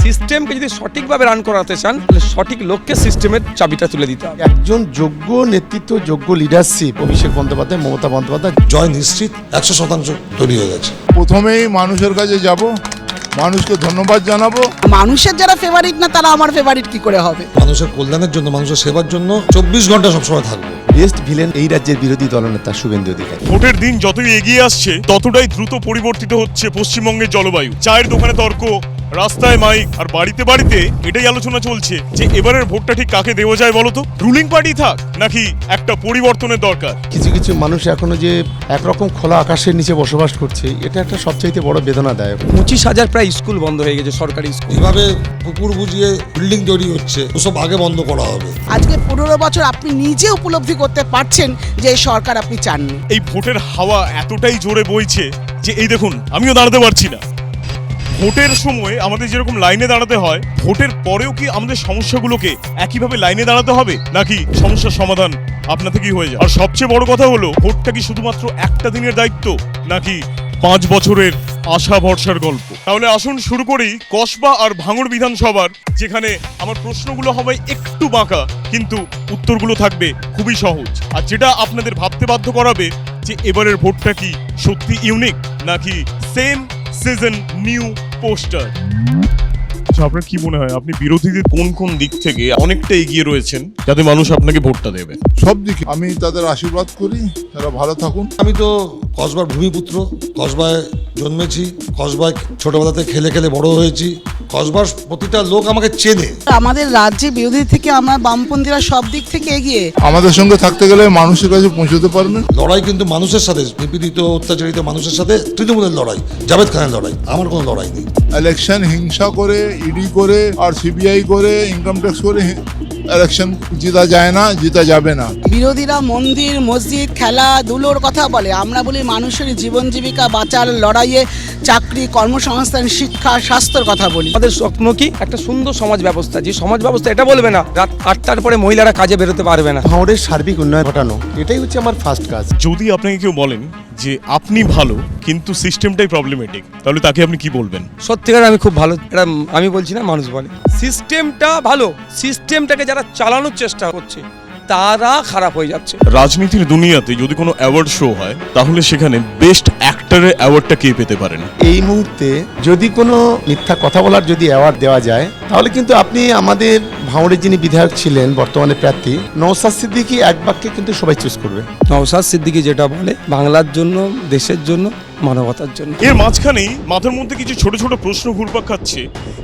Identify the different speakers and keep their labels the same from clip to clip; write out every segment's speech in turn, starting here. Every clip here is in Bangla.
Speaker 1: সিস্টেমকে যদি সঠিকভাবে রান করাতে চান তাহলে সঠিক লোককে সিস্টেমের চাবিটা তুলে দিতে হবে।
Speaker 2: একজন যোগ্য নেতৃত্ব, যোগ্য লিডারশিপ, অভিষেক বন্দ্যোপাধ্যায়, মমতা বন্দ্যোপাধ্যায়,
Speaker 3: জয় নিশ্চিত 100% তৈরি হয়ে গেছে।
Speaker 4: প্রথমেই মানুষের কাছে যাব, মানুষকে ধন্যবাদ জানাবো।
Speaker 5: মানুষের যারা ফেভারিট না তারা আমার ফেভারিট কি করে হবে?
Speaker 3: মানুষের কল্যাণের জন্য, মানুষের সেবার জন্য 24 ঘন্টা সবসময় থাকবো।
Speaker 2: বেস্ট ভিলেন এই রাজ্যের বিরোধী দলনেতা শুভেন্দু অধিকারী।
Speaker 6: ভোটের দিন যতই এগিয়ে আসছে ততটাই দ্রুত পরিবর্তিত হচ্ছে পশ্চিমবঙ্গের জলবায়ু। চায়ের দোকানে তর্ক, রাস্তায় মাইক, আর বাড়িতে বাড়িতে এটাই আলোচনা চলছে যে এবারের ভোটটা ঠিক কাকে দেওয়া যায় বলতো? রুলিং পার্টি থাক নাকি একটা পরিবর্তনের দরকার?
Speaker 2: কিছু কিছু মানুষ এখনো যে একরকম খোলা আকাশের নিচে বসবাস করছে, এটা একটা সবচাইতে বড় বেদনাদায়ক।
Speaker 1: 25,000 প্রায় স্কুল বন্ধ হয়ে গেছে, সরকারি স্কুল।
Speaker 3: এইভাবে পুকুর বুঝিয়ে বিল্ডিং তৈরি হচ্ছে, ওসব আগে বন্ধ করা হবে।
Speaker 5: আজকে 15 বছর আপনি নিজে উপলব্ধি করতে পারছেন যে এই সরকার আপনি চাননি।
Speaker 6: এই ভোটের হাওয়া এতটাই জোরে বইছে যে এই দেখুন আমিও দাঁড়াতে পারছি না। ভোটের সময় আমাদের যেরকম লাইনে দাঁড়াতে হয়, ভোটের পরেও কি আমাদের সমস্যাগুলোকে একইভাবে লাইনে দাঁড়াতে হবে, নাকি সমস্যার সমাধান আপনা থেকেই হয়ে যায়? আর সবচেয়ে বড় কথা হলো, ভোটটা কি শুধুমাত্র একটা দিনের দায়িত্ব, নাকি 5 বছরের আশা ভরসার গল্প? তাহলে আসুন শুরু করি কসবা আর ভাঙড় বিধানসভার, যেখানে আমার প্রশ্নগুলো হবে একটু বাঁকা কিন্তু উত্তরগুলো থাকবে খুবই সহজ, আর যেটা আপনাদের ভাবতে বাধ্য করাবে যে এবারের ভোটটা কি সত্যি ইউনিক নাকি সেম সিজন নিউ পোস্টার। আপনার কি মনে হয়, আপনি বিরোধীদের কোন কোন দিক থেকে অনেকটা এগিয়ে রয়েছেন যাতে মানুষ আপনাকে ভোটটা দেবে?
Speaker 4: সব দিকে আমি তাদের আশীর্বাদ করি, তারা ভালো থাকুন।
Speaker 3: আমি তো কসবার ভূমিপুত্র, কসবায় জন্মেছি, কসবায় ছোটবেলাতে খেলে খেলে বড় হয়েছি। কসবার প্রতিটা লোক আমাকে চেনে।
Speaker 5: আমাদের রাজ্যে বিরোধী থেকে আমরা বামপন্থীরা সব দিক থেকে এগিয়ে।
Speaker 4: আমাদের সঙ্গে থাকতে গেলে মানুষের কাছে পৌঁছতে পারবেন।
Speaker 3: লড়াই কিন্তু মানুষের সাথে, নিপীড়িত অত্যাচারিত মানুষের সাথে। তৃণমূলের লড়াই, জাভেদ খানের লড়াই, আমার কোনো লড়াই নেই।
Speaker 4: ইলেকশন হিংসা করে, ইডি করে আর সিবিআই করে, ইনকাম ট্যাক্স করে ইলেকশন জিতা যায় না, জিতা যাবে না।
Speaker 5: বিরোধীরা মন্দির, মসজিদ, খেলাধুলোর কথা বলে, আমরা বলি মানুষের জীবন জীবিকা বাঁচার লড়াইয়ে চাকরি, কর্মসংস্থান, শিক্ষা, স্বাস্থ্যের কথা বলি।
Speaker 1: আমাদের স্বপ্ন কি একটা সুন্দর সমাজ ব্যবস্থা, যে সমাজ ব্যবস্থা এটা বলবে না রাত 8টার পরে মহিলারা কাজে বেরোতে পারবে না।
Speaker 2: ভাঙড়ের সার্বিক উন্নয়ন ঘটানো, এটাই হচ্ছে আমার ফার্স্ট কাজ।
Speaker 6: যদি আপনাকে কেউ বলেন যে আপনি ভালো কিন্তু সিস্টেমটাই প্রবলেমেটিক, তাহলে তাকে আপনি কি বলবেন?
Speaker 1: সত্যিকার আমি খুব ভালো, এটা আমি বলছি না, মানুষ বলে। সিস্টেমটা ভালো, সিস্টেমটাকে যারা চালানোর চেষ্টা করছে তারা খারাপ হয়ে যাচ্ছে।
Speaker 6: রাজনীতির দুনিয়াতে যদি কোনো অ্যাওয়ার্ড শো হয় তাহলে সেখানে বেস্ট অ্যাক্টরের অ্যাওয়ার্ডটা কে পেতে পারেন?
Speaker 2: এই মুহূর্তে যদি কোনো মিথ্যা কথা বলার যদি অ্যাওয়ার্ড দেওয়া যায়, তাহলে কিন্তু আপনি আমাদের ভাঙড়ের যিনি বিধায়ক ছিলেন, বর্তমানে প্রার্থী নওশাদ সিদ্দিকী, এক বাক্যে কিন্তু সবাই চুজ করবে।
Speaker 1: নওশাদ সিদ্দিকী যেটা বলে, বাংলার জন্য, দেশের জন্য, মানবতার জন্য।
Speaker 6: এর মাঝখানেই মাথার মধ্যে কিছু ছোট ছোট প্রশ্ন ঘুরপাক খাচ্ছে,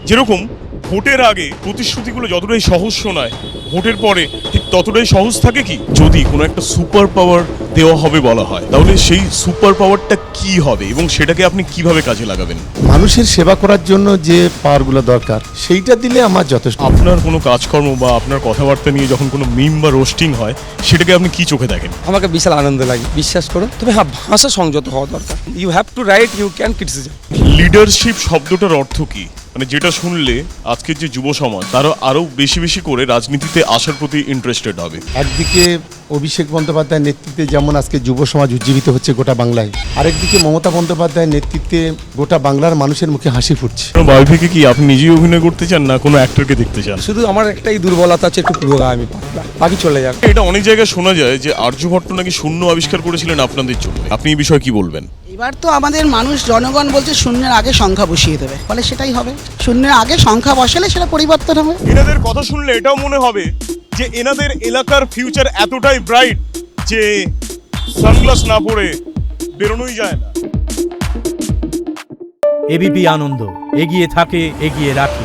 Speaker 6: যেরকম ভোটের আগে প্রতিশ্রুতিগুলো যতটাই সহজ শোনায়, ভোটের পরে ঠিক ততটাই সহজ থাকে কি? যদি কোনো একটা সুপার পাওয়ার দেওয়া হবে বলা হয়, তাহলে সেই সুপার পাওয়ারটা কি হবে এবং সেটাকে আপনি কিভাবে কাজে লাগাবেন?
Speaker 2: মানুষের সেবা করার জন্য যে পাওয়ারগুলো দরকার, সেইটা দিলে আমার যথেষ্ট।
Speaker 6: আপনার কোনো কাজকর্ম বা আপনার কথাবার্তা নিয়ে যখন কোনো মিম বা রোস্টিং হয়, সেটাকে আপনি কি চোখে দেখেন?
Speaker 1: আমাকে বিশাল আনন্দ লাগে, বিশ্বাস করো। তবে হ্যাঁ, ভাষা সংযত হওয়া দরকার। You have to write, you can criticism.
Speaker 6: Leadership শব্দটার অর্থ কি? মানে যেটা শুনলে আজকের যে যুব সমাজ তারা আরো বেশি বেশি করে রাজনীতিতে আসার প্রতি ইন্টারেস্টেড হবে।
Speaker 2: একদিকে অভিষেক বন্দ্যোপাধ্যায়ের নেতৃত্বে যেমন আজকে যুব সমাজ উজ্জীবিত হচ্ছে গোটা বাংলায়, আরেকদিকে মমতা বন্দ্যোপাধ্যায়ের নেতৃত্বে গোটা বাংলার মানুষের মুখে হাসি ফুটছে।
Speaker 6: বায়োপিকে কি আপনি নিজেই অভিনয় করতে চান না কোনো অ্যাক্টরকে দেখতে চান?
Speaker 1: শুধু আমার একটাই দুর্বলতা আছে, একটু পুরোগা, আমি পাতলা, বাকি চলে যাবে।
Speaker 6: এটা অনেক জায়গায় শোনা যায় যে আর্যভট্ট নাকি শূন্য আবিষ্কার করেছিলেন আপনাদের জন্য। আপনি এই বিষয়ে কি বলবেন?
Speaker 5: এবার তো আমাদের মানুষ, জনগণ বলছে শূন্যের আগে সংখ্যা বসিয়ে দেবে, ফলে সেটাই হবে। শূন্যের আগে সংখ্যা বসালে সেটা পরিবর্তন হবে।
Speaker 6: এনাদের কথা শুনলে এটাও মনে হবে যে এনাদের এলাকার ফিউচার এতটাই ব্রাইট যে সানগ্লাস না পরে বেরোনোই যায় না।
Speaker 7: এবিপি আনন্দ, এগিয়ে থাকে, এগিয়ে রাখে।